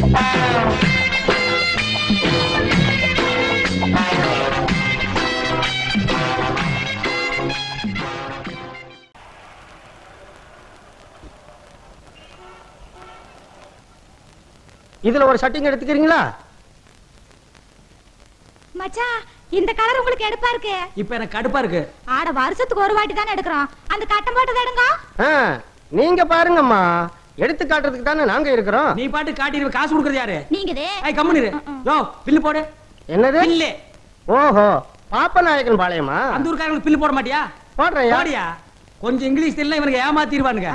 இதுல ஒரு ஷட்டிங் எடுத்துக்கிறீங்களா? மச்சான், இந்த கலர் உங்களுக்கு எடுப்பா இருக்கு. இப்ப எனக்கு கடுப்பா இருக்கு. ஆட வருஷத்துக்கு ஒரு வாட்டி தானே எடுக்கிறோம். அந்த கட்டம் போட்டதை எடுங்க. நீங்க பாருங்கம்மா, எடுத்து காட்டுறதுக்கு தானே நாங்க இருக்கிறோம். நீ பாட்டு காட்டிடுவ, காசு கொடுக்கறது யாரு? நீங்கதே. ஐய் கம்முனிரு. யோ பில்லு போடு. என்னது பில்லு? ஓஹோ, பாப்பநாயக்கன் பாளையமா? அந்த ஊர்க்காரங்களுக்கு பில்லு போட மாட்டியா? போடுறேன். போடியா. கொஞ்சம் இங்கிலீஷ் தெரியல, இவனுக்கு ஏமாத்திடுவானுங்க.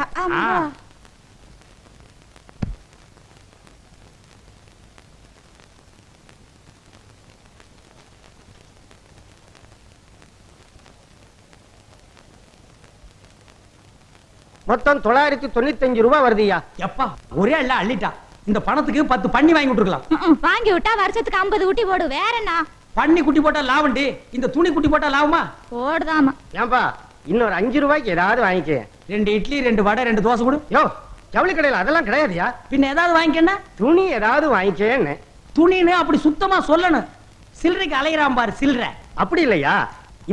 மொத்தம் 995 ரூபாய் வருதுயா. எப்பா ஒரே அள்ள அள்ளிட்டா. இந்த பணத்துக்கு 10 பண்ணி வாங்கி விட்டுருக்கலாம். வாங்கி விட்டா வருஷத்துக்கு 50 ஊட்டி போடு. வேற என்ன? பண்ணி குட்டி போட்டா லாபண்டி, இந்த துணி குட்டி போட்டா லாபமா? போடுதாமா. ஏன்பா இன்னொரு 5 ரூபாய்க்கு ஏதாவது வாங்கிக்க. 2 இட்லி 2 வடை 2 தோசை கொடு. யோ ஜவுளி கடையில அதெல்லாம் கிடையாதுயா. பின்ன ஏதாவது வாங்கிக்கன்னா? துணி ஏதாவது வாங்கிக்கேன்னு. துணின்னு அப்படி சுத்தமா சொல்லணும். சில்லறைக்கு அலையிறான் பாரு சில்லறை. அப்படி இல்லையா,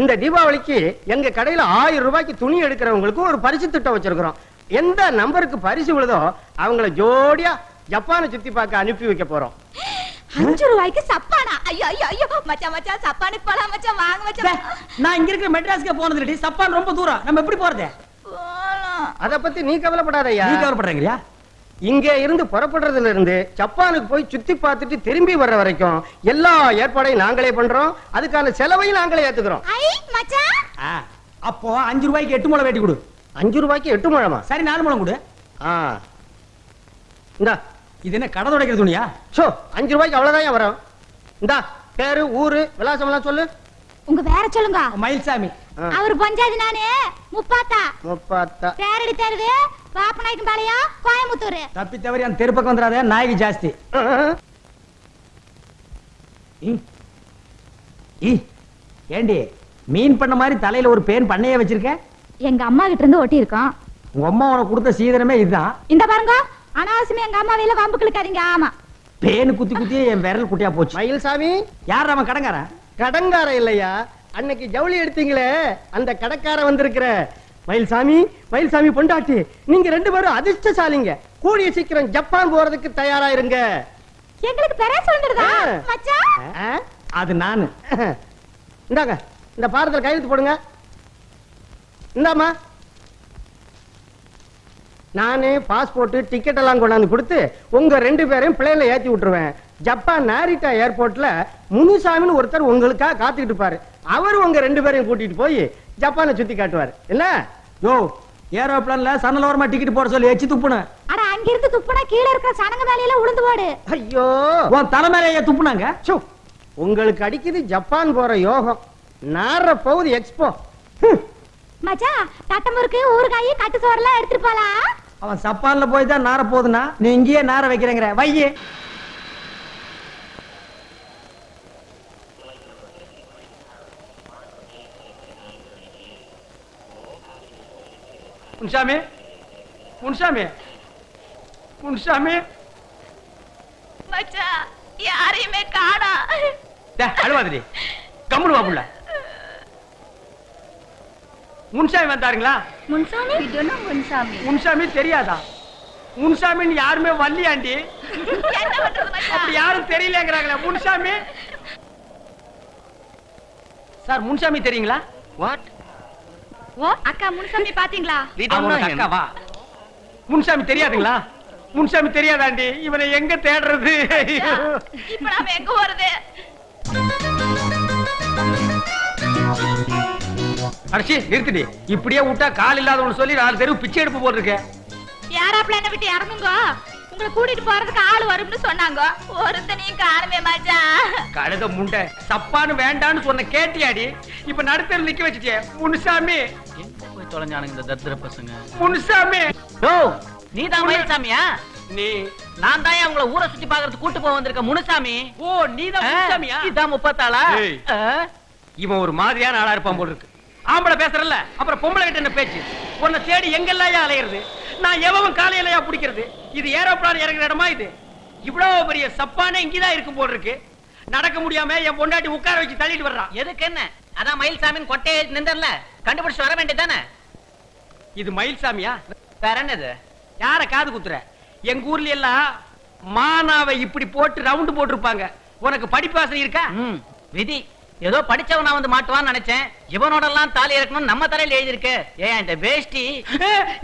இந்த தீபாவளிக்கு எங்க கடையில 1000 ரூபாய்க்கு துணி எடுக்கிறவங்களுக்கு ஒரு பரிசு திட்டம் வச்சிருக்கிறோம். எந்த நம்பருக்கு பரிசு விழுதோ அவங்கள ஜோடியா ஜப்பானை சுத்தி பார்க்க அனுப்பி வைக்க போறோம். 5 ரூபாய்க்கு சப்பானா? ஐயோ ஐயோ ஐயோ மச்சான் மச்சான், சப்பானுக்கு போலாம் மச்சான். வாங்க மச்சான். நான் இங்க இருக்கிற மெட்ராஸ்க்கு போனது இல்லடி. சப்பான் ரொம்ப தூரம். நம்ம எப்படி போறது? அத பத்தி நீ கவலைப்படாதயா. நீ கவலைப்படுறீங்களா? இங்க இருந்து புறப்படுறதுல இருந்து ஜப்பானுக்கு போய் சுத்தி பார்த்துட்டு திரும்பி வர்ற வரைக்கும் எல்லா ஏற்பாடையும் நாங்களே பண்றோம். அதுக்கான செலவையும் நாங்களே ஏத்துக்கிறோம். ஐ மச்சான், அப்போ 5 ரூபாய்க்கு 8 முழம் வேட்டி கொடு. 5 ரூபாய்க்கு 8 முழமா? சரி 4 முழம் கொடு. இந்தா. இது என்ன கடை துடைக்கிற துணியா? 5 ரூபாய்க்கு அவ்வளவுதான் வரும். இந்தா பேரு ஊரு விலாசம் எல்லாம் சொல்லு. உங்க வேற சொல்லுங்க. மயில்சாமி. அவர் பஞ்சாதி நானே முப்பாத்தா. முப்பாத்தா. பேரடி தெருவு, பாப்பநாயக்கன் பாளையம், கோயம்புத்தூர். தப்பி தவறி அந்த தெரு பக்கம் வந்துடாத, நாய்க்கு ஜாஸ்தி. ஏண்டி மீன் பண்ண மாதிரி தலையில ஒரு பேன் பண்ணையே வச்சிருக்க? எங்க அம்மா கிட்ட இருந்து ஒட்டி இருக்கோம். உங்க அம்மா உனக்கு கொடுத்த சீதனமே இதுதான். இந்த பாருங்க, அனாவசியமா எங்க அம்மா வேல வம்பு கிழக்காதீங்க. ஆமா, பேனு குத்தி குத்தி என் விரல் குட்டியா போச்சு. மயில்சாமி. யார் அவன்? கடங்காரன்? கடங்கார இல்லையா, அன்னைக்கு ஜவுளி எடுத்தீங்களே அந்த கடக்கார வந்திருக்கிற. மயில்சாமி, மயில்சாமி பொண்டாட்டி, நீங்க 2 பேரும் அதிர்ஷ்டசாலிங்க. கூடிய சீக்கிரம் ஜப்பான் போறதுக்கு தயாரா இருங்க. எங்களுக்கு பெரிய சொல்றதா மச்சான்? அது நானு. இந்தாங்க, இந்த பாரத்தில் கையெழுத்து போடுங்க. இந்தாமா, நானே பாஸ்போர்ட் டிக்கெட் எல்லாம் கொண்டாந்து கொடுத்து உங்க 2 பேரையும் பிளேன்ல ஏத்தி விட்டுருவேன். ஜப்பான் நாரிட்டா ஏர்போர்ட்ல முனுசாமின்னு ஒருத்தர் உங்களுக்காக காத்துக்கிட்டு இருப்பாரு. அவர் உங்க 2 பேரையும் கூட்டிட்டு போய் ஜப்பானை சுத்தி காட்டுவார். என்ன யோ, ஏரோப்ளான்ல சன்னலோரமா டிக்கெட் போட சொல்லி எச்சி துப்புன. அட அங்க இருந்து துப்புனா கீழ இருக்கிற சனங்க மேலையில உளுந்து போடு. ஐயோ, உன் தலை மேலேயே துப்புனாங்க. உங்களுக்கு அடிக்குது ஜப்பான் போற யோகம். நார போகுது எக்ஸ்போ. மச்சான், தட்டமுறுக்கு ஊறுகாய் கட்டு சோறெல்லாம் எடுத்துட்டு போலாம். அவன் சப்பான்ல போய் தான் நார போகுதுன்னா நீ இங்கேயே நார வைக்கிறேங்கிற வையே. முன்சாமி, முன்சாமி, முன்சாமி. மச்சான், யாரையுமே காணா. அழுவாதடி, கம்முனு வா புள்ள. முன்சாமி வந்தாருங்களா? முன்சாமி? இதுனா முன்சாமி. முன்சாமி தெரியாதா? முன்சாமின்னு யாருமே வல்லியாண்டி. என்ன பண்றது மச்சான்? அப்படி யாரும் தெரியலங்கறாங்களே. முன்சாமி சார், முன்சாமி தெரியுங்களா? வாட்? ஓ அக்கா, முன்சாமி பாத்தீங்களா? அக்காவா? முன்சாமி தெரியாதுங்களா? முன்சாமி தெரியாதாண்டி? இவனை எங்க தேடுறது? இப்ப நாம எங்க போறது? அடிச்சி நிறுத்திடி. இப்படியே விட்டா கால் இல்லாதவனு சொல்லி 4 தெரு பிச்சை எடுப்பு போட்டிருக்கேன். யாராப்ல என்ன விட்டு இறங்குங்க, உங்களை கூட்டிட்டு போறதுக்கு ஆளு வரும்னு சொன்னாங்க. ஒருத்தனையும் காணுமே மச்சான். கழுத முண்டை, சப்பான்னு வேண்டான்னு சொன்ன கேட்டியாடி? இப்ப நடுத்தர் நிக்க வச்சுட்டே. முன்சாமி எங்க போய் தொலைஞ்சானுங்க இந்த தத்திர பசங்க? முன்சாமி. ஓ, நீ தான் மயில்சாமியா? நீ நான் தான் உங்களை ஊரை சுத்தி பாக்குறது கூட்டு போக வந்திருக்க முனுசாமி. ஓ, நீ தான் முன்சாமியா? இதான் 30 ஆளா? இவன் ஒரு மாதிரியான ஆளா இருப்பான் போல இருக்கு. ஆம்பளை பேசுறல்ல, அப்புறம் பொம்பளை கிட்ட என்ன பேச்சு? உன்னை தேடி எங்கெல்லாம் அலையிறது? நான் எவன் காலையிலயா பிடிக்கிறது? இது ஏரோப்ளான் இறங்குற இடமா? இது இவ்வளவு பெரிய சப்பானே இங்கதான் இருக்கு போல் இருக்கு. நடக்க முடியாம என் பொண்டாட்டி உட்கார வச்சு தள்ளிட்டு வர்றான். எதுக்கு என்ன? அதான் மயில்சாமின் கொட்டையை நின்றல கண்டுபிடிச்சு வர வேண்டியதானே. இது மயில்சாமியா? வேற என்னது? யார காது குத்துற? எங்க ஊர்ல எல்லாம் மானாவை இப்படி போட்டு ரவுண்டு போட்டிருப்பாங்க. உனக்கு படிப்பாசனை இருக்கா? விதி. ஏதோ படிச்சவனா வந்து மாட்டுவான்னு நினைச்சேன். இவனோட எல்லாம் தாலி இறக்கணும் நம்ம தலையில எழுதி இருக்கு. ஏன் இந்த வேஷ்டி?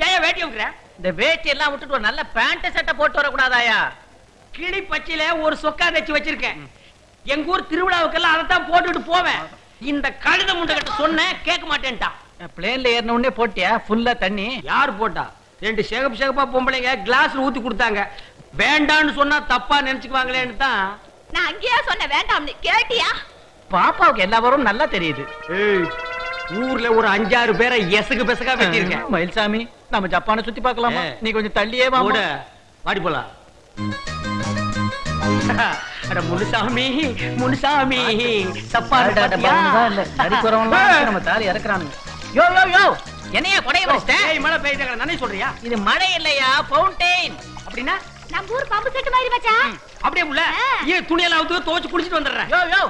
ஏன் வேட்டி வைக்கிற? இந்த வேஷ்டி எல்லாம் விட்டுட்டு ஒரு நல்ல பேண்ட் சட்டை போட்டு வரக்கூடாதாயா? கிளி பச்சையில ஒரு சொக்கா தச்சு வச்சிருக்கேன். எங்க ஊர் திருவிழாவுக்கெல்லாம் அதைத்தான் போட்டுட்டு போவேன். இந்த கழுத முண்டை கிட்ட சொன்னேன், கேட்க மாட்டேன்ட்டான். பிளேன்ல ஏறின உடனே போட்டியா ஃபுல்லா தண்ணி? யார் போட்டா? 2 சேகப்பா பொம்பளைங்க கிளாஸ்ல ஊத்தி கொடுத்தாங்க. வேண்டான்னு சொன்னா தப்பா நினைச்சுக்குவாங்களேன்னு தான். நான் அங்கேயே சொன்னேன் வேண்டாம்னு, கேட்டியா? பாப்பாவுக்கு எல்லா வரும் நல்லா தெரியுது. ஊர்ல ஒரு 5-6 பேரை எசகு பெசகா வெட்டியிருக்கேன். மயில்சாமி, நம்ம ஜப்பானை சுத்தி பார்க்கலாமா? நீ கொஞ்சம் தள்ளியே வா. வாடி போலாம். முனுசாமி முனுசாமி சப்பான் நம்ம தாலி இறக்குறானுங்க. யோ யோ யோ, என்னையா கொடைய வச்சிட்டேன்? மழை பெய்யுது நானே சொல்றியா? இது மழை இல்லையா, ஃபவுண்டைன். அப்படின்னா நம்ம ஊர் பம்பு செட்டு மாதிரி மச்சான். அப்படியே உள்ள ஏன் துணியெல்லாம் அவுத்து துவைச்சு குளிச்சிட்டு வந்துடுறேன். யோ யோ,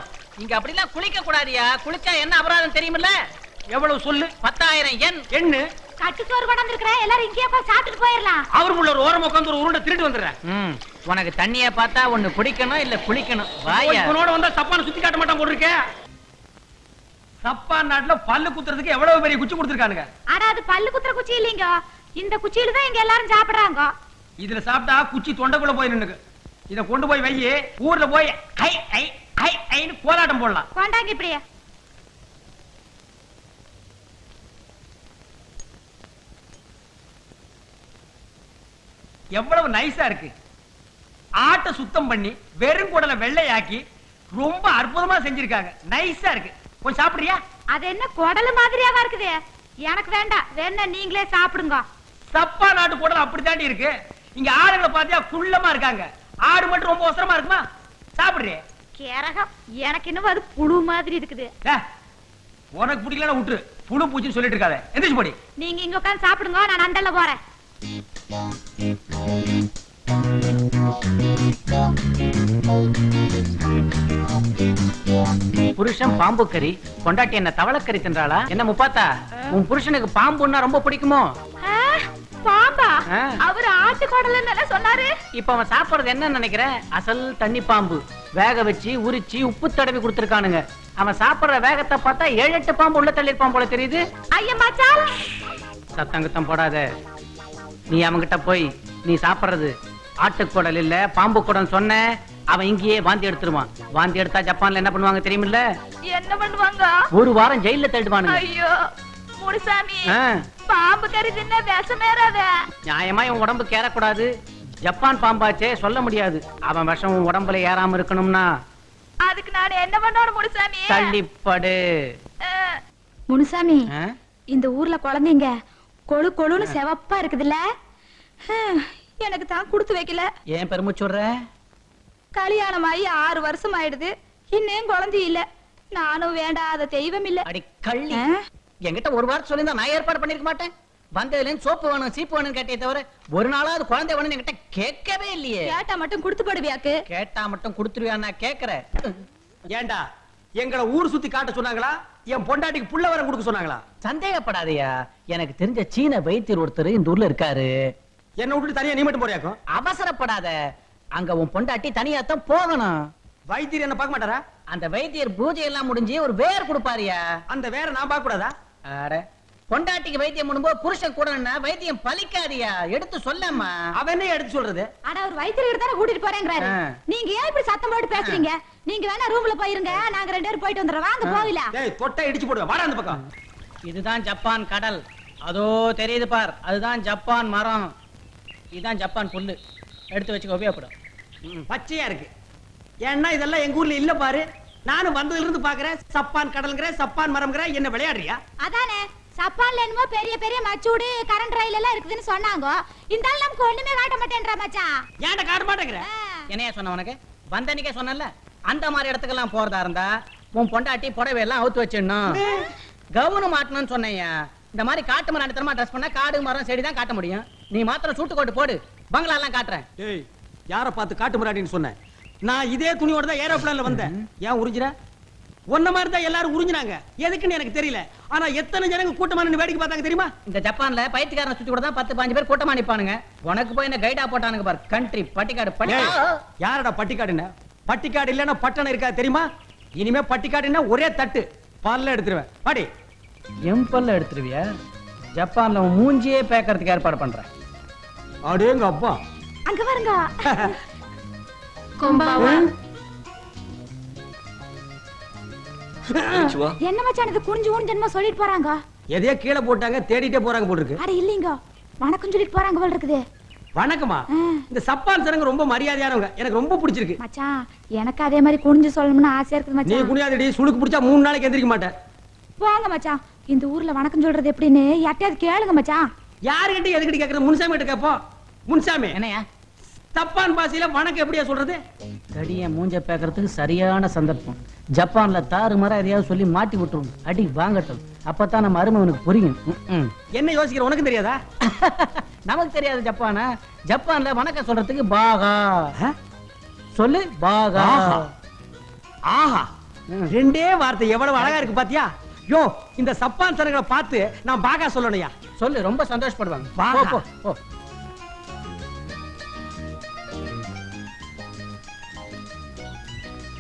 இங்க அப்படிலாம் குளிக்க கூடாதியா. குளிச்சா என்ன அபராதம் தெரியுமில்ல? எவ்வளவு சொல்லு? 10,000 yen. என்ன கட்டு சோறு கொண்டு இருக்கிறேன், எல்லாரும் இங்கேயே போய் சாப்பிட்டுட்டு போயிடலாம். அவருக்குள்ள ஒரு ஓரம் உட்காந்து ஒரு உருண்டை திருட்டு வந்துடுறேன். உனக்கு தண்ணிய பார்த்தா ஒண்ணு குடிக்கணும் இல்ல குளிக்கணும். வாயா, உன்னோட வந்தா சப்பான சுத்தி காட்ட மாட்டான் போட்டுருக்க. சப்பான் நாட்டுல பல்லு குத்துறதுக்கு எவ்வளவு பெரிய குச்சி கொடுத்துருக்கானுங்க. ஆனா அது பல்லு குத்துற குச்சி இல்லீங்க, இந்த குச்சியில தான் இங்க எல்லாரும் சாப்பிடுறாங்க. இதுல சாப்பிட்டா குச்சி தொண்டைக்குள்ள போய் நின்னுக்கு. இத கொண்டு போய் வை, ஊர்ல போய் ஐ ஐ ஐ ஐன்னு கோலாட்டம் போடலாம். கொண்டாங்க இப்படியே. எவ்வளவு நைஸா இருக்கு. ஆட்டை சுத்தம் பண்ணி வெறும் குடலை வெள்ளையாக்கி ரொம்ப அற்புதமா செஞ்சிருக்காங்க. நைஸா இருக்கு. கொஞ்சம் சாப்பிடுறியா? அது என்ன குடல் மாதிரியாவா இருக்குது? எனக்கு வேண்டாம், வேணா நீங்களே சாப்பிடுங்க. சப்பா நாட்டு குடல் அப்படித்தாண்டி இருக்கு. இங்க ஆடுகளை பாத்தியா குள்ளமா இருக்காங்க. ஆடு மட்டும் ரொம்ப அவசரமா இருக்குமா? சாப்பிடுறியே? கேரகம், எனக்கு இன்னும் அது புழு மாதிரி இருக்குது. உனக்கு பிடிக்கலன்னா விட்டு, புழு பூச்சின்னு சொல்லிட்டு இருக்காத. எந்திரிச்சு போடி. நீங்க இங்க உட்கார்ந்து சாப்பிடுங்க, நான் அண்டல்ல போறேன். புருஷன் பாம்பு கறி, கொண்டாட்டி என்ன தவளக்கறி தின்றாளா? என்ன முப்பாத்தா, உன் புருஷனுக்கு பாம்புன்னா ரொம்ப பிடிக்குமோ? பாம்பா? அவர் ஆட்டு குடல்னு சொன்னாரு. இப்ப அவன் சாப்பிடுறது என்ன நினைக்கிற? அசல் தண்ணி பாம்பு. வேக வச்சு உரிச்சு உப்பு தடவி கொடுத்திருக்கானுங்க. அவன் சாப்பிடுற வேகத்தை பார்த்தா 7-8 பாம்பு உள்ள தள்ளிருப்பான் போல தெரியுது. ஐயா மச்சான், சத்தங்குத்தம் போடாத. நீ அவன்கிட்ட போய் நீ சாப்பிடுறது ஆட்டுக்குடல் இல்ல பாம்பு குடம் சொன்ன, அவன் இங்கேயே வாந்தி எடுத்துருவான். வாந்தி எடுத்தா ஜப்பான்ல என்ன பண்ணுவாங்க தெரியுமில்ல? என்ன பண்ணுவாங்க? ஒரு வாரம் ஜெயில தள்ளிடுவானுங்க. ஐயோ முனுசாமி, பாம்பு கறி தின்ன விஷமேறாத. நியாயமா இவன் உடம்பு கேறக்கூடாது. ஜப்பான் பாம்பாச்சே, சொல்ல முடியாது. அவன் விஷம் உன் உடம்புல ஏறாம இருக்கணும்னா அதுக்கு நான் என்ன பண்ணணும் முனுசாமி? தள்ளிப்படு. முனுசாமி, இந்த ஊர்ல குழந்தைங்க கொழு கொழுன்னு செவப்பா இருக்குதுல்ல, எனக்கு தான் கொடுத்து வைக்கல. ஏன் பெருமுச்சுடுற? கல்யாணம் ஆகி 6 வருஷம் ஆயிடுது, இன்னும் குழந்தை இல்ல. நானும் வேண்டாத தெய்வம் இல்ல. அடி கள்ளி, என்கிட்ட ஒரு வாரம் சொல்லியிருந்தா நான் ஏற்பாடு பண்ணிருக்க மாட்டேன். வந்ததுல சோப்பு வேணும் சீப்பு வேணும் கேட்டே தவிர ஒரு நாளாவது குழந்தை வேணும் என்கிட்ட கேட்கவே இல்லையே. கேட்டா மட்டும் கொடுத்து போடுவியாக்கு? கேட்டா மட்டும் கொடுத்துருவியா? கேக்குறேன். ஏண்டா எங்களை ஊர் சுத்தி காட்ட சொன்னாங்களா? என் பொண்டாட்டிக்கு புள்ள வரம் கொடுக்க சொன்னாங்களா? சந்தேகப்படாதயா, எனக்கு தெரிஞ்ச சீன வைத்தியர் ஒருத்தர் இந்த ஊர்ல இருக்காரு. என்ன விட்டு தனியா நீ மட்டும் போறியாக்கும்? அவசரப்படாத, அங்க உன் பொண்டாட்டி தனியாத்தான் போகணும். வைத்தியர் என்ன பார்க்க மாட்டாரா? அந்த வைத்தியர் பூஜை எல்லாம் முடிஞ்சு ஒரு வேர் கொடுப்பாரியா. அந்த வேற நான் பார்க்க கூடாதா? அட, பொண்டாட்டிக்கு வைத்தியம் பண்ணும்போது புருஷன் கூட வைத்தியம் பலிக்காதியா, எடுத்து சொல்லம்மா. அவனே எடுத்து சொல்றது. ஆனா ஒரு வைத்தியர் தானே கூட்டிட்டு போறேங்கறாரு. நீங்க ஏன் இப்படி சத்தம் போட்டு பேசுறீங்க? நீங்க வேணா ரூம்ல போயிருங்க, நாங்க 2 பேரும் போயிட்டு வந்துறோம். வாங்க போவில. டேய் தொட்டை இடிச்சு போடுவா, வாடா அந்த பக்கம். இதுதான் ஜப்பான் கடல். அதோ தெரியுது பார், அதுதான் ஜப்பான் மரம். இதுதான் ஜப்பான் புல்லு. எடுத்து வச்சுக்க, உபயோகப்படும். பச்சையா இருக்கு. ஏன்னா இதெல்லாம் எங்க ஊர்ல இல்ல பாரு. நானும் வந்ததுல இருந்து பாக்குறேன். சப்பான் கடல்ங்கற, சப்பான் மரம்ங்கற, என்ன விளையாடுறியா? அதானே, சப்பான்ல என்னமோ பெரிய பெரிய மச்சூடு கரண்ட் ரயில் எல்லாம் இருக்குதுன்னு சொன்னாங்க. இந்தால நமக்கு ஒண்ணுமே காட்ட மாட்டேன்றா மச்சான். ஏன்டா காட்ட மாட்டேங்கற? என்னையா சொன்ன உனக்கு? வந்தனிக்கே சொன்னல, அந்த மாதிரி இடத்துக்கெல்லாம் போறதா இருந்தா உன் பொண்டாட்டி புடவை எல்லாம் அவுத்து வச்சிடணும். கவுனு மாட்டணும்னு சொன்னையா. இந்த மாதிரி காட்டு மரம் அடித்தரமா ட்ரெஸ் பண்ணா காடு மரம் செடி தான் காட்ட முடியும். நீ மாத்திரம் சூட்டு கோட்டு போடு, பங்களா எல்லாம் காட்டுறேன். டேய் யார பார்த்து காட்டு முறாடின்னு சொன்னேன்? நான் இதே துணியோட தான் ஏரோப்ளேன்ல வந்தேன். ஏன் உறிஞ்சிர? ஒன்ன மாதிரி தான் எல்லாரும் உறிஞ்சினாங்க. எதுக்குன்னு எனக்கு தெரியல. ஆனா எத்தனை ஜனங்க கூட்டமா நின்னு வேடிக்கை பார்த்தாங்க தெரியுமா? இந்த ஜப்பான்ல பைத்தியக்காரனை சுத்தி கூட தான் 10-15 பேர் கூட்டமா நிப்பானுங்க. உனக்கு போய் என்ன கைடா போட்டானுங்க பாரு. கண்ட்ரி பட்டிக்காடு யாரடா பட்டிக்காடுன்னு? பட்டிக்காடு இல்லன்னா பட்டணம் இருக்கா தெரியுமா? இனிமே பட்டிக்காடுன்னா ஒரே தட்டு பல்ல எடுத்துருவேன். பாடி எம்பல்ல எடுத்துருவியா? ஜப்பான்ல மூஞ்சியே பேக்கறதுக்கு ஏற்பாடு பண்றேன். அடேங்க அப்பா. அங்க பாருங்க. கொம்பாவா. என்ன மச்சான் இது குனிஞ்சு ஊஞ்சன்மா சொல்லிட்டு போறாங்க? எதையோ கீழே போட்டாங்க தேடிட்டே போறாங்க போல இருக்கு. அட இல்லீங்க. வணக்கம் சொல்லிட்டு போறாங்க போல இருக்குது. வணக்கமா? இந்த சப்பான் சரங்க ரொம்ப மரியாதையானவங்க. எனக்கு ரொம்ப பிடிச்சிருக்கு. மச்சான் எனக்கு அதே மாதிரி குனிஞ்சு சொல்லணும்னு ஆசையா இருக்குது நீ மச்சான். குனியாதடி, சுளுக்கு பிடிச்சா 3 நாளைக்கு எந்திரிக்க மாட்டேன். போங்க மச்சான். இந்த ஊர்ல வணக்கம் சொல்றது எப்படின்னு யார்ட்டையாவது கேளுங்க மச்சான். யாருகிட்ட எதுக்கிட்ட கேக்குறது? முன்சாமி கிட்ட கேப்போம். முன்சாமி என்னையா தப்பான் பாசையில வணக்கம் எப்படியா சொல்றது? கடிய மூஞ்ச பேக்கறதுக்கு சரியான சந்தர்ப்பம். ஜப்பான்ல தாறுமாறா எதையாவது சொல்லி மாட்டி விட்டுரும். அடி வாங்கட்டும். அப்பதான் நம்ம அருமைவனுக்கு புரியும். என்ன யோசிக்கிற? உனக்கு தெரியாதா? நமக்கு தெரியாது ஜப்பானா? ஜப்பான்ல வணக்கம் சொல்றதுக்கு பாகா சொல்லு. பாகா. ஆஹா, ரெண்டே வார்த்தை எவ்வளவு அழகா இருக்கு பாத்தியா? யோ, இந்த சப்பான் சரங்களை பார்த்து நான் பாகா சொல்லணும்யா. சொல்லு, ரொம்ப சந்தோஷப்படுவாங்க. பாகா. போ, போ.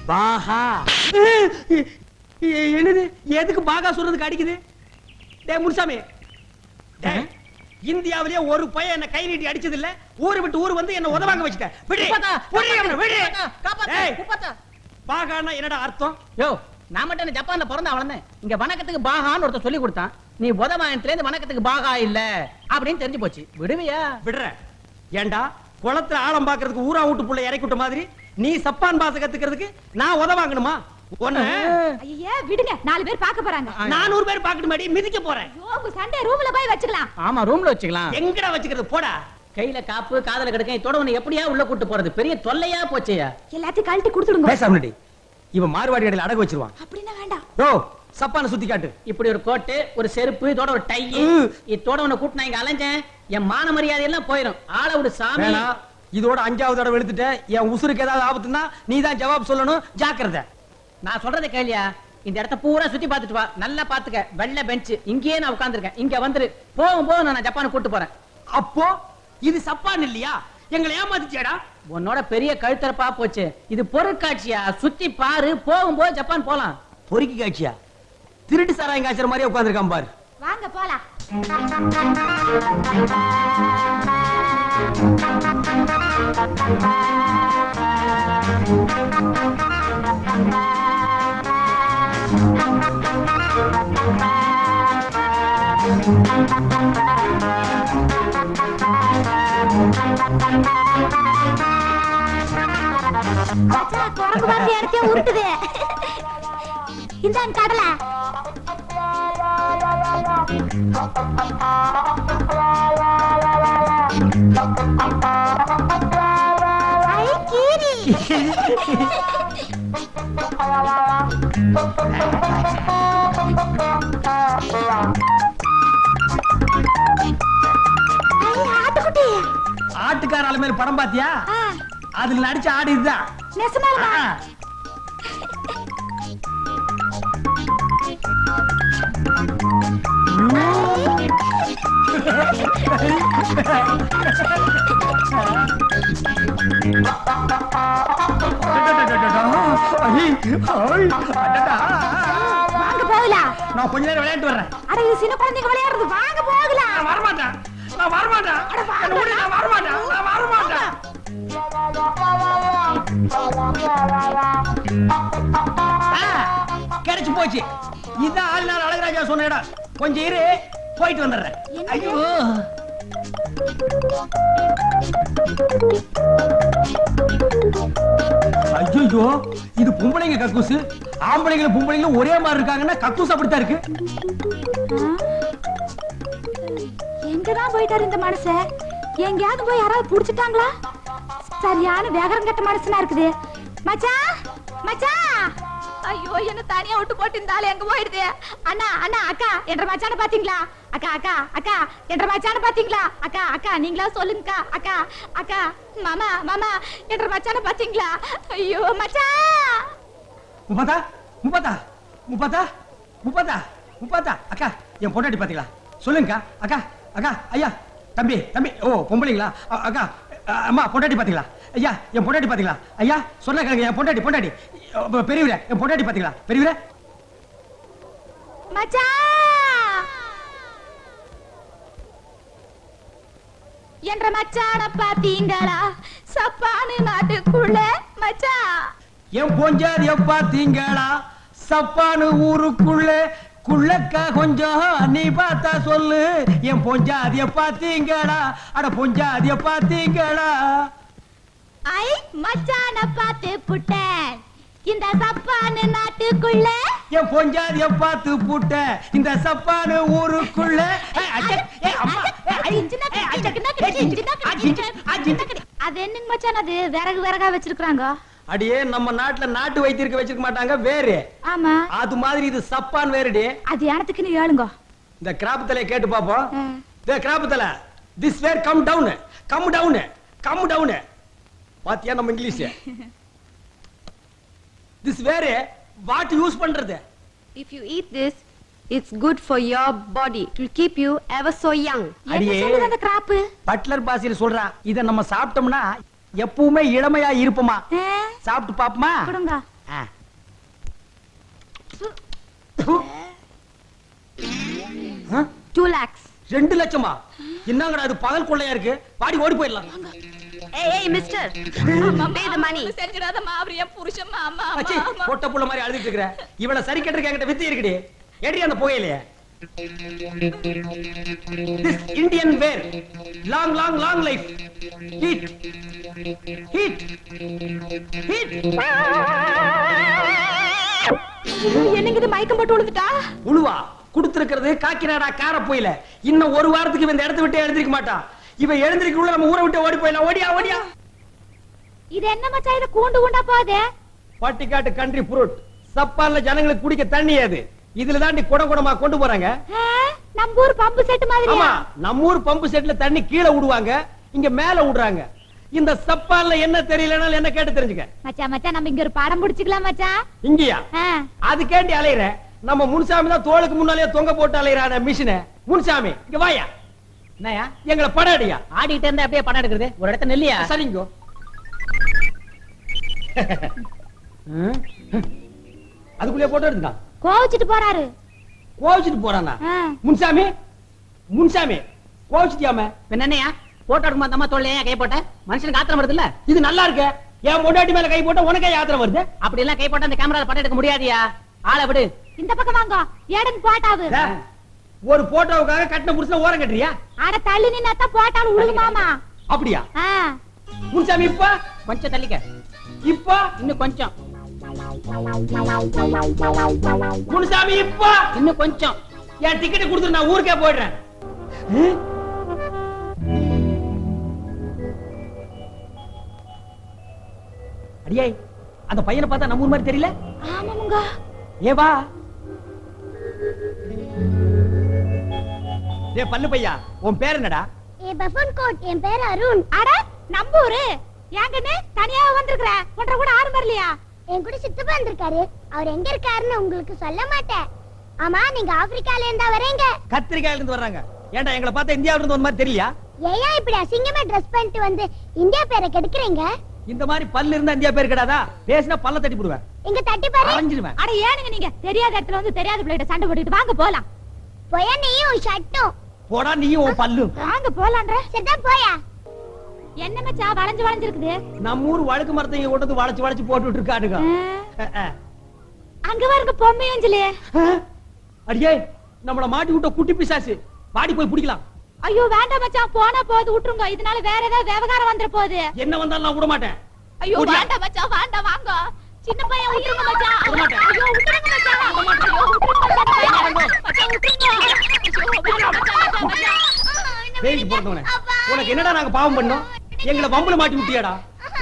பாகா. என்னது? எதுக்கு பாகா சொல்றதுக்கு அடிக்குது? டேய் முன்சாமி, டேய், இந்தியாவிலேயே ஒரு பையன் என்ன கை நீட்டி அடிச்சது இல்ல. ஊரு விட்டு ஊரு வந்து என்ன உதவாங்க வச்சுட்ட. விடு. விடு அவனை, விடு. டேய், பாகான்னா என்னடா அர்த்தம்? யோ, நான் மட்டும் ஜப்பான்ல பிறந்த வளர்ந்தேன். இங்க வணக்கத்துக்கு பாகான்னு ஒருத்தர் சொல்லி கொடுத்தான். நீ உதவாயத்துல இருந்து வணக்கத்துக்கு பாகா இல்ல அப்படின்னு தெரிஞ்சு போச்சு. விடுவியா? விடுற. ஏண்டா குளத்துல ஆழம் பாக்குறதுக்கு ஊரா வீட்டு புள்ள இறக்கி விட்ட மாதிரி நீ சப்பான் பாச கத்துக்கிறதுக்கு நான் உதவாங்கணுமா? ஐயே விடுங்க, 4 பேர் பார்க்க போறாங்க. 400 பேர் பாக்கணுமாடி? மிதிக்க போறேன். உங்க சண்டே ரூம்ல போய் வச்சுக்கலாம். ஆமா, ரூம்ல வச்சுக்கலாம். எங்கடா வச்சுக்கிறது? போடா. கையில காப்பு, காதல கிடக்க தொடவனை எப்படியா உள்ள கூட்டு போறது? பெரிய தொல்லையா போச்சேயா. எல்லாத்தையும் கழட்டி கொடுத்துடுங்க. பேசாமடி. இவன் மார்வாடி கடையில அடகு வச்சிருவான். அப்படினா வேண்டாம். ஓ, சப்பான சுத்தி காட்டு. இப்படி ஒரு கோட்டு, ஒரு செருப்பு, இதோட ஒரு டை. இதோட கூட்டினா இங்க அலைஞ்சேன், என் மான மரியாதை எல்லாம் போயிடும். ஆள விடு சாமி. இதோட 5வது தடவை எடுத்துட்ட. என் உசுருக்கு ஏதாவது ஆபத்துனா நீ தான் ஜவாப் சொல்லணும். ஜாக்கிரதை. நான் சொல்றதை கேளியா? இந்த இடத்த பூரா சுத்தி பார்த்துட்டு வா. நல்லா பாத்துக்க. வெள்ளை பெஞ்ச். இங்கேயே நான் உட்கார்ந்திருக்கேன். இங்க வந்துரு. போகும் நான் ஜப்பான் கூட்டு போறேன். அப்போ இது சப்பான் இல்லையா? எங்களை ஏமாத்திச்சேடா. உன்னோட பெரிய கழுத்தரப்பா போச்சு. இது பொருட்காட்சியா? சுத்தி பாரு. போகும்போது ஜப்பான் போலாம். பொறுக்கி காட்சியா? திருட்டு சாராயம் காய்ச்சற மாதிரியே உட்கார்ந்திருக்கான் பாரு. வாங்க போலாம். குரங்கு பார்த்து இடத்தே உருட்டுது. இந்தாங்க கடலை. ஆட்டுக்கார அலமேல் படம் பாத்தியா? அதுல நடிச்ச ஆடு இதுதான். வாங்க போகலாம். நான் கொஞ்ச நேரம் விளையாட்டு வர்றேன். அட இது சின்ன குழந்தைங்க விளையாடுறது. வாங்க போகலாம். நான் வரமாட்டேன். நான் வரமாட்டேன். நான் வரமாட்டேன். நான் வரமாட்டேன். கிடைச்சு போச்சு. இதான் ஆளுநர் அழகராஜா சொன்ன இடம். கொஞ்சம் இரு, போயிட்டு வந்துடுறேன். ஐயோ, ஐயோ, இது பொம்பளைங்க கக்கூசு. ஆம்பளைங்களும் பொம்பளைங்களும் ஒரே மாதிரி இருக்காங்கன்னா கக்கூஸ் அப்படித்தான் இருக்கு. எங்கதான் போயிட்டாரு இந்த மனுஷன்? எங்கயாவது போய் யாராவது புடிச்சிட்டாங்களா? சரியான வேகரம் கட்ட மனுஷனா இருக்குது. மச்சான், மச்சான், ஐயோ என்ன தனியா விட்டு போட்டு இருந்தாலே எங்க போயிடுது. அண்ணா அண்ணா அக்கா என்ற மச்சான பாத்தீங்களா? அக்கா அக்கா அக்கா என்ற மச்சான பாத்தீங்களா? அக்கா அக்கா நீங்களா சொல்லுங்கக்கா. அக்கா அக்கா மாமா மாமா என்ற மச்சான பாத்தீங்களா? ஐயோ மச்சான். முப்பதா முப்பதா முப்பதா முப்பதா முப்பதா அக்கா என் பொண்டாட்டி பாத்தீங்களா? சொல்லுங்கக்கா. அக்கா அக்கா ஐயா தம்பி தம்பி ஓ பொம்பளைங்களா? அக்கா அம்மா பொண்டாட்டி பாத்தீங்களா? ஐயா என் பொண்டாட்டி பாத்தீங்களா? ஐயா சொன்ன கேளுங்க என் பொண்டாட்டி பொண்டாட்டி பெரியவரே என் பொண்டாட்டி பாத்தீங்களா? பெரியவரே மச்சான் என்ற மச்சான பாத்தீங்களா? சப்பானு நாட்டுக்குள்ள மச்சான் என் பொஞ்சாதிய பாத்தீங்களா? சப்பானு ஊருக்குள்ள குள்ளக்கா கொஞ்சம் நீ பார்த்தா சொல்லு. என் பொஞ்சாதிய பாத்தீங்களா? அட பொஞ்சாதிய பாத்தீங்களா? ஐ மச்சான பாத்து புட்டேன் இந்த சப்பானு நாட்டுக்குள்ள. என் பொஞ்சாதிய பார்த்து புட்ட இந்த சப்பானு ஊருக்குள்ள. அது என்னங்க மச்சான் அது விறகு விறகா வச்சிருக்காங்க? அடியே நம்ம நாட்டுல நாட்டு வைத்தியருக்கு வச்சிருக்க மாட்டாங்க வேறு. ஆமா அது மாதிரி இது சப்பான் வேறுடி. அது எனத்துக்குன்னு ஏழுங்க. இந்த கிராப் தலை கேட்டு பாப்போம். இந்த கிராப் தலை this where come down come down come down. பாத்தியா நம்ம English? This where what use பண்றது? If you eat this, it's good for your body. It will keep you ever so young. என்ன சொல்லுது அந்த கிராப்? பட்லர் பாசியில் சொல்றான் இத நம்ம சாப்பிட்டோம்னா எப்பவுமே இளமையா இருப்போமா. சாப்பிட்டு பாப்போமா? கொடுங்க. 2 lakhs. 2 லட்சமா? என்னங்கடா இது பகல் கொள்ளையா இருக்கு. பாடி ஓடி போயிடலாம். Hey mister. Pay the money. செஞ்சிராத மாவரி என் புருஷன் மாமா. அச்சி பொட்ட புள்ள மாதிரி அழுதிட்டு இருக்கற. இவள சரி கட்டறக்கு என்கிட்ட வித்து இருக்குடி. ஏடி அந்த புகையிலே. This Indian wear long long long life. Heat. Heat. Heat. என்னங்க இது மயக்கம் போட்டு விழுந்துட்டா? உழுவா குடுத்திருக்கிறது காக்கிநாடா கார போயில. இன்னும் ஒரு வாரத்துக்கு இந்த இடத்தை விட்டு எழுந்திருக்க மாட்டா. இவ எழுந்திருக்குள்ள நம்ம ஊரை விட்டு ஓடி போயிடலாம். ஓடியா ஓடியா. இது என்ன மச்சான் இது கூண்டு கூண்டா போகுது? பட்டிக்காட்டு கண்ட்ரி ஃப்ரூட். சப்பான்ல ஜனங்களுக்கு குடிக்க தண்ணி அது. இதுல தாண்டி குடம் குடமா கொண்டு போறாங்க. நம்ம ஊர் பம்பு செட் மாதிரியா? ஆமா நம்ம ஊர் பம்பு செட்ல தண்ணி கீழ விடுவாங்க, இங்க மேல விடுறாங்க. இந்த சப்பான்ல என்ன தெரியலனால என்ன கேட்டு தெரிஞ்சுக்க. மச்சான் மச்சான் நம்ம இங்க ஒரு படம் பிடிச்சுக்கலாம் மச்சான். இங்கயா? அது கேண்டி அலையற. நம்ம முன்சாமி தான் தோளுக்கு முன்னாலே தொங்க போட்டு அலையறான மிஷினை. முன்சாமி இங்க வாயா. என்னயா எங்களை படம் அடியா. ஆடிட்டே இருந்தா அப்படியே படம் எடுக்கிறது? ஒரு இடத்துல நெல்லியா? சரிங்கோ. அதுக்குள்ளே போட்டோ எடுத்துடா. கோவிச்சிட்டு போறாரு. கோவிச்சிட்டு போறானா? முன்சாமி முன்சாமி கோவிச்சிட்டியாமே? என்னையா போட்டோ எடுக்குமா தம்மா தோல்லையா கை போட்ட? மனுஷனுக்கு ஆத்திரம் வருது இல்ல? இது நல்லா இருக்கு. என் பொண்டாட்டி மேல கை போட்ட உனக்கே ஆத்திரம் வருது. அப்படி எல்லாம் கை போட்டா அந்த கேமரால படம் எடுக்க முடியாதியா. ஆளை விடு. இந்த பக்கம் வாங்க. ஏடன் போட்டாவு. ஒரு போட்டோவுக்காக கட்டின புருஷன ஓரம் கட்டுறியா? அட தள்ளி நின்னாத்தா போட்டாலும் உழுகு மாமா. அப்படியா? முன்சாமி இப்ப கொஞ்சம் தள்ளிக்க. இப்ப இன்னும் கொஞ்சம். முன்சாமி இப்ப இன்னும் கொஞ்சம். என் டிக்கெட் கொடுத்துட்டு நான் ஊருக்கே போயிடுறேன். அடியே அந்த பையனை பார்த்தா நம்ம ஊர் மாதிரி தெரியல? ஆமாமுங்க. ஏ வா. டேய் பல்லு பையா உன் பேர் என்னடா? ஏ பஃபன் கோட் என் பேர் அருண். அட நம்பூரு. ஏங்கனே தனியா வந்திருக்கற. ஒன்ற கூட ஆறு வரலையா? என் கூட சித்தப்பா வந்திருக்காரு. அவர் எங்க இருக்காருன்னு உங்களுக்கு சொல்ல மாட்டேன். ஆமா நீங்க ஆப்பிரிக்கால இருந்தா வரீங்க? கத்திரிக்காயில இருந்து வர்றாங்க. ஏன்டா எங்களை பார்த்தா இந்தியாவுல இருந்து வந்த மாதிரி தெரியலையா? ஏயா இப்படி அசிங்கமா Dress பண்ணிட்டு வந்து இந்தியா பேரை கெடுக்குறீங்க? இந்த மாதிரி பல்லு இருந்தா இந்தியா பேர் கிடையாதா? பேசினா பல்ல தட்டி போடுவேன். இங்க தட்டி பாரு. அரைஞ்சிடுவேன். அட ஏனுங்க நீங்க தெரியாத இடத்துல வந்து தெரியாத பிள்ளைகிட்ட சண்டை போட்டுட்டு வாங்க போலாம். போயா நீயும் ஷட்டும். போடா நீயும் உன் பல்லு. வாங்க போலாம்ன்ற. சரிதான் போயா. என்ன மச்சான் வளைஞ்சு வளைஞ்சு இருக்குது? நம்ம ஊர் வழுக்கு மரத்தை இங்க கொண்டு வந்து வளைச்சு வளைச்சு போட்டுட்டு இருக்கானுங்க. அங்க பாருங்க பொம்மை அஞ்சலி. அடியே நம்மள மாட்டி விட்ட குட்டி பிசாசு. பாடி போய் பிடிக்கலாம். ஐயோ வேண்டாம் மச்சான் போனா போது விட்டுருங்க. இதனால வேற ஏதாவது விவகாரம் வந்துற போகுது. என்ன வந்தாலும் நான் விட மாட்டேன். ஐயோ வேண்டாம் மச்சான் வேண்டாம் வாங்க. சின்ன பையன் விட்டுருங்க மச்சான். விட மாட்டேன். ஐயோ விட்டுருங்க மச்சான். விட மாட்டேன். ஐயோ விட்டுருங்க மச்சான். விட்டுருங்க. ஐயோ வேண்டாம் மச்சான். பேய்க்கு பிறந்தவனே உனக்கு என்னடா நாங்க பாவம் பண்ணோம்? எங்களை வம்புல மாட்டி விட்டியாடா?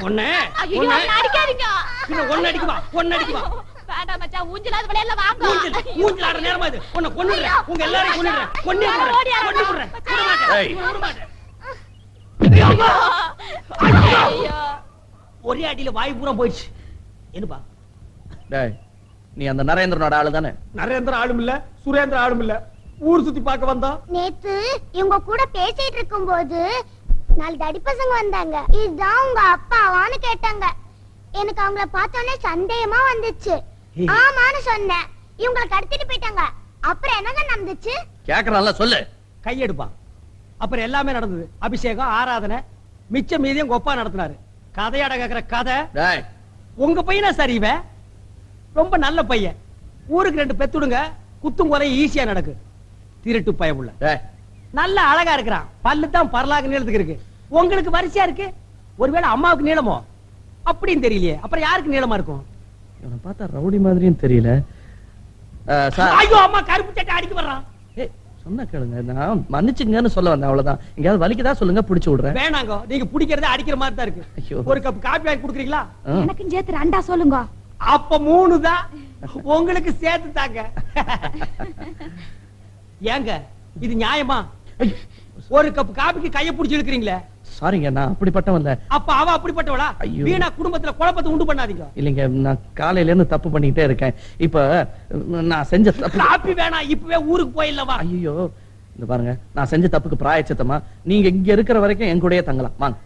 ஒண்ணே ஐயோ அடிக்காதீங்க. பின்ன ஒண்ணு அடிக்குமா? ஒண்ணு அடிக்குமா? வேண்டாம் மச்சான் அண்ணா ஊஞ்சலாத விளையாடல வாங்க ஊஞ்சல் ஆடுற நேரமா இது உன்னை கொன்னுடுறேன் உங்க எல்லாரையும் கொன்னுடுறேன் கொன்னுடுறேன் விட மாட்டேன் ஒரே அடியில வாய் பூரா போயிடுச்சு என்னப்பா டேய் நீ அந்த நரேந்திரனோட ஆளு தானே? நரேந்திர ஆளும் இல்ல சுரேந்திர ஆளும் இல்ல ஊர் சுத்தி பார்க்க வந்தா. நேத்து இவங்க கூட பேசிட்டு இருக்கும்போது 4 தடி பசங்க வந்தாங்க. இதுதான் உங்க அப்பாவான்னு கேட்டாங்க. எனக்கு அவங்கள பார்த்தோன்னே சந்தேகமா வந்துச்சு. ஆமான்னு சொன்னேன். இவங்களை கடத்திட்டு போயிட்டாங்க. அப்புறம் என்னங்க நடந்துச்சு? கேக்குறான்ல சொல்லு. கையெடுப்பா. அப்புறம் எல்லாமே நடந்தது. அபிஷேகம் ஆராதனை மிச்ச மீதியும் கொப்பா நடத்தினாரு. கதையாட கேக்குற கதை. டேய் உங்க பையனா சரி இவன் ரொம்ப நல்ல பையன். ஊருக்கு 2 பெத்துடுங்க குத்தும் குறை ஈஸியா நடக்கு. திருட்டு பயமுள்ள டேய் நல்ல அழகா இருக்கிறான். பல்லு தான் பரலாக நீளத்துக்கு இருக்கு. உங்களுக்கு வரிசையா இருக்கு. ஒருவேளை அம்மாவுக்கு நீளமோ அப்படின்னு தெரியலையே. அப்புறம் யாருக்கு நீளமா இருக்கும்? இவனை பார்த்தா ரவுடி மாதிரியும் தெரியல. சார் ஐயோ அம்மா கருப்பு சட்டை அடிக்க வர்றான். ஏய் சொன்னா கேளுங்க. நான் மன்னிச்சுங்கன்னு சொல்ல வந்தேன் அவ்வளவுதான். எங்கயாவது வலிக்குதா சொல்லுங்க புடிச்சு விடுறேன். வேணாங்க நீங்க பிடிக்கிறதே அடிக்கிற மாதிரி தான் இருக்கு. ஐயோ. ஒரு கப் காபி வாங்கி குடுக்குறீங்களா? எனக்கும் சேர்த்து 2 சொல்லுங்க. அப்ப 3 தான் உங்களுக்கு சேர்த்து தாங்க. ஏங்க இது நியாயமா? ஒரு கப் காபிக்கு கைய புடிச்சு இழுக்கிறீங்களே. சாரிங்க நான் அப்படிப்பட்டவன் இல்ல. அப்ப அவ அப்படிப்பட்டவளா? ஐயோ. வீணா குடும்பத்துல குழப்பத்தை உண்டு பண்ணாதீங்க. இல்லைங்க நான் காலையில இருந்து தப்பு பண்ணிட்டே இருக்கேன். இப்ப நான் செஞ்ச தப்பு. காப்பி வேணாம் இப்பவே ஊருக்கு போயிடலவா. ஐயோ இந்த பாருங்க நான் செஞ்ச தப்புக்கு பிராயச்சித்தமா நீங்க இங்க இருக்கிற வரைக்கும் என் கூடயே தங்கலாம் வாங்க.